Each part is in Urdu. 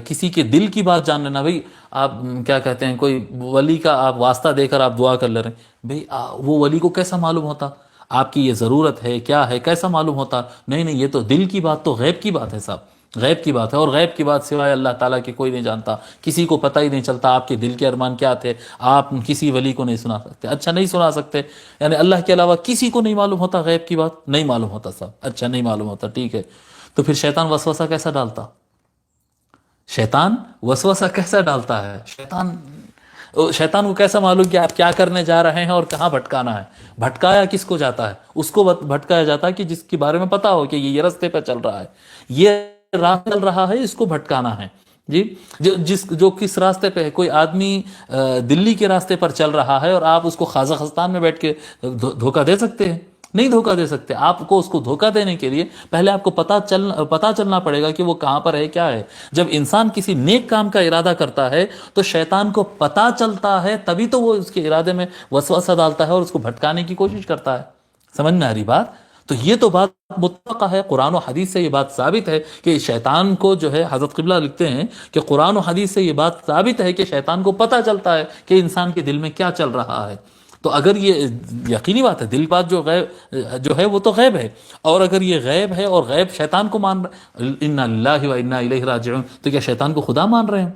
کسی کے دل کی بات جان لینا، بھئی آپ کیا کہتے ہیں، کوئی ولی کا آپ واسطہ دے کر آپ دعا کر لے رہے ہیں، بھئی وہ ولی کو کیسا معلوم ہوتا آپ کی یہ ضرورت ہے کیا ہے، کیسا معلوم ہوتا؟ نہیں نہیں، یہ تو دل کی بات تو غیب کی بات ہے صاحب، غیب کی بات ہے، اور غیب کی بات سوائے اللہ تعالیٰ کے کوئی نہیں جانتا، کسی کو پتہ ہی نہیں چلتا آپ کے دل کے ارمان کیا تھے، آپ کسی ولی کو نہیں سنا سکتے، اچھا نہیں سنا سکتے، یعنی اللہ کے علاوہ کسی کو نہیں معلوم ہوتا غیب کی بات، نہیں معلوم ہوتا صاحب، اچھا نہیں معلوم ہوتا، ٹھیک ہے، تو پھر شیطان وسوسہ کیسا ڈالتا؟ شیطان وسوسہ کیسا ڈالتا ہے؟ شیطان کو کیسا معلوم کہ آپ کیا کرنے جا رہے ہیں اور کہاں بھٹکانا ہے؟ بھٹکایا کس کو جاتا ہے؟ اس کو بھٹکایا جاتا ہے کہ جس کے بارے میں پتا ہو کہ یہ راستے پہ چل رہا ہے، یہ راہ چل رہا ہے، اس کو بھٹکانا ہے جی۔ جو کس راستے پہ ہے، کوئی آدمی دلی کے راستے پر چل رہا ہے اور آپ اس کو قازقستان میں بیٹھ کے دھوکہ دے سکتے ہیں؟ نہیں دھوکہ دے سکتے۔ آپ کو اس کو دھوکہ دینے کے لیے پہلے آپ کو پتا چلنا پڑے گا کہ وہ کہاں پر ہے، کیا ہے۔ جب انسان کسی نیک کام کا ارادہ کرتا ہے تو شیطان کو پتا چلتا ہے، تبھی تو وہ اس کے ارادے میں وسوسہ ڈالتا ہے اور اس کو بھٹکانے کی کوشش کرتا ہے۔ سمجھ میں آ رہی بات؟ تو یہ تو بات متفقہ ہے، قرآن و حدیث سے یہ بات ثابت ہے کہ شیطان کو جو ہے، حضرت قبلہ لکھتے ہیں کہ قرآن و حدیث سے یہ بات ثابت ہے کہ شیطان کو پتہ چلتا ہے کہ انسان کے دل میں کیا چل رہا ہے۔ تو اگر یہ یقینی بات ہے، دل بات جو ہے وہ تو غیب ہے، اور اگر یہ غیب ہے اور غیب شیطان کو مان رہے، انا للہ و انا الیہ راجعون، تو کیا شیطان کو خدا مان رہے ہیں؟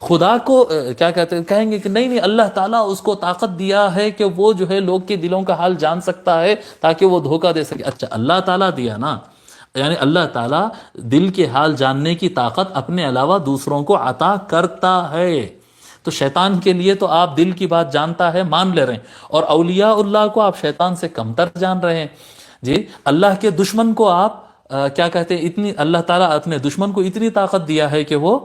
خدا کو کیا کہتے ہیں، کہیں گے کہ نہیں نہیں، اللہ تعالیٰ اس کو طاقت دیا ہے کہ وہ جو ہے لوگ کے دلوں کا حال جان سکتا ہے تاکہ وہ دھوکہ دے سکے۔ اچھا اللہ تعالیٰ دیا نا، یعنی اللہ تعالیٰ دل کے حال جاننے کی طاقت اپنے علاوہ دوسروں کو عطا کرتا ہے۔ تو شیطان کے لیے تو آپ دل کی بات جانتا ہے، مان لے رہے ہیں، اور اولیاء اللہ کو آپ شیطان سے کمتر جان رہے ہیں جی۔ اللہ کے دشمن کو آپ کیا کہتے ہیں، اتنی اللہ تعالیٰ اپنے دشمن کو اتنی طاقت دیا ہے کہ وہ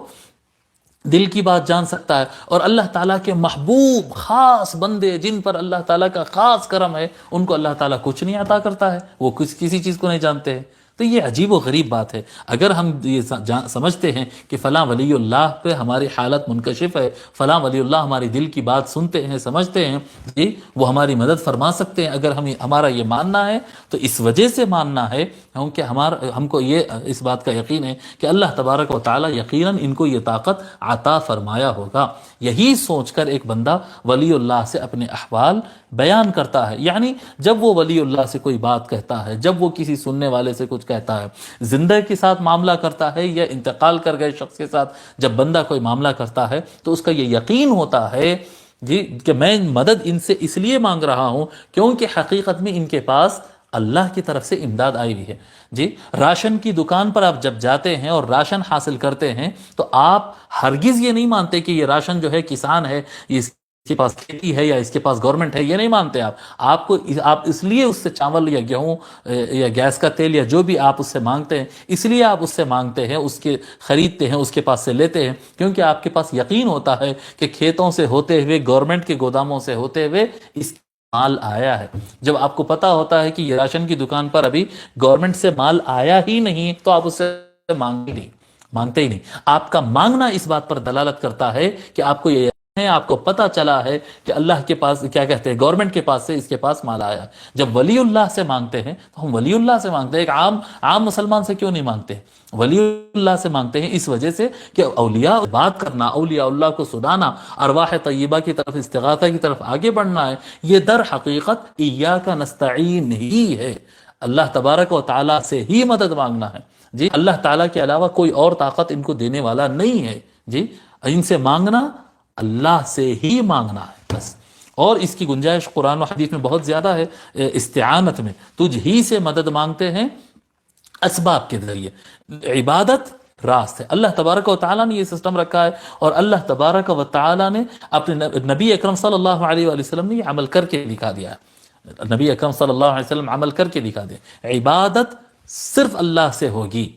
دل کی بات جان سکتا ہے، اور اللہ تعالیٰ کے محبوب خاص بندے جن پر اللہ تعالیٰ کا خاص کرم ہے، ان کو اللہ تعالیٰ کچھ نہیں عطا کرتا ہے، وہ کسی چیز کو نہیں جانتے ہیں۔ تو یہ عجیب و غریب بات ہے۔ اگر ہم یہ سمجھتے ہیں کہ فلاں ولی اللہ پہ ہماری حالت منکشف ہے، فلاں ولی اللہ ہماری دل کی بات سنتے ہیں، سمجھتے ہیں جی، وہ ہماری مدد فرما سکتے ہیں، اگر ہمارا یہ ماننا ہے تو اس وجہ سے ماننا ہے کیونکہ ہم کو یہ اس بات کا یقین ہے کہ اللہ تبارک و تعالی یقیناً ان کو یہ طاقت عطا فرمایا ہوگا۔ یہی سوچ کر ایک بندہ ولی اللہ سے اپنے احوال بیان کرتا ہے، یعنی جب وہ ولی اللہ سے کوئی بات کہتا ہے، جب وہ کسی سننے والے سے کچھ کہتا ہے، زندہ کے ساتھ معاملہ کرتا ہے یا انتقال کر گئے شخص کے ساتھ جب بندہ کوئی معاملہ کرتا ہے، تو اس کا یہ یقین ہوتا ہے جی کہ میں مدد ان سے اس لیے مانگ رہا ہوں کیونکہ حقیقت میں ان کے پاس اللہ کی طرف سے امداد آئی ہوئی ہے جی۔ راشن کی دکان پر آپ جب جاتے ہیں اور راشن حاصل کرتے ہیں تو آپ ہرگز یہ نہیں مانتے کہ یہ راشن جو ہے کسان ہے، اس کے پاس کھیتی ہے یا اس کے پاس گورنمنٹ ہے، یہ نہیں مانتے آپ اس لیے اس سے چاول یا گیہوں یا گیس کا تیل یا جو بھی آپ اس سے مانگتے ہیں، اس لیے آپ اس سے مانگتے ہیں، اس کے خریدتے ہیں، اس کے پاس سے لیتے ہیں، کیونکہ آپ کے پاس یقین ہوتا ہے کہ کھیتوں سے ہوتے ہوئے، گورنمنٹ کے گوداموں سے ہوتے ہوئے اس مال آیا ہے۔ جب آپ کو پتا ہوتا ہے کہ یہ راشن کی دکان پر ابھی گورنمنٹ سے مال آیا ہی نہیں تو آپ اس سے مانگتے ہی نہیں۔ آپ کا مانگنا اس بات پر دلالت کرتا ہے کہ آپ کو یہ آپ کو پتا چلا ہے کہ اللہ کے پاس کیا کہتے ہیں، گورنمنٹ کے پاس سے اس کے پاس مال آیا۔ جب ولی اللہ سے مانگتے ہیں تو ہم ولی اللہ سے مانگتے ہیں، ایک عام مسلمان سے کیوں نہیں مانگتے؟ ولی اللہ سے مانگتے ہیں اس وجہ سے کہ اولیاء بات کرنا، اولیاء اللہ کو سنانا، ارواح طیبہ کی طرف، استغاثہ کی طرف آگے بڑھنا ہے، یہ در حقیقت ایاک نستعین ہی ہے، اللہ تبارک و تعالیٰ سے ہی مدد مانگنا ہے جی۔ اللہ تعالیٰ کے علاوہ کوئی اور طاقت ان کو دینے والا نہیں ہے جی۔ ان سے مانگنا اللہ سے ہی مانگنا ہے بس، اور اس کی گنجائش قرآن و حدیث میں بہت زیادہ ہے۔ استعانت میں تجھ ہی سے مدد مانگتے ہیں اسباب کے ذریعے، عبادت راست ہے۔ اللہ تبارک و تعالیٰ نے یہ سسٹم رکھا ہے، اور اللہ تبارک و تعالیٰ نے اپنے نبی اکرم صلی اللہ علیہ وآلہ وسلم نے یہ عمل کر کے دکھا دیا ہے۔ نبی اکرم صلی اللہ علیہ وسلم عمل کر کے دکھا دیا، عبادت صرف اللہ سے ہوگی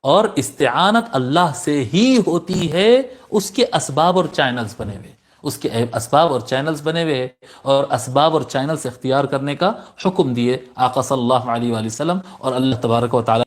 اور استعانت اللہ سے ہی ہوتی ہے، اس کے اسباب اور چینلز بنے ہوئے، اس کے اسباب اور چینلز بنے ہوئے، اور اسباب اور چینلز اختیار کرنے کا حکم دیے آقا صلی اللہ علیہ وآلہ وسلم، اور اللہ تبارک و تعالی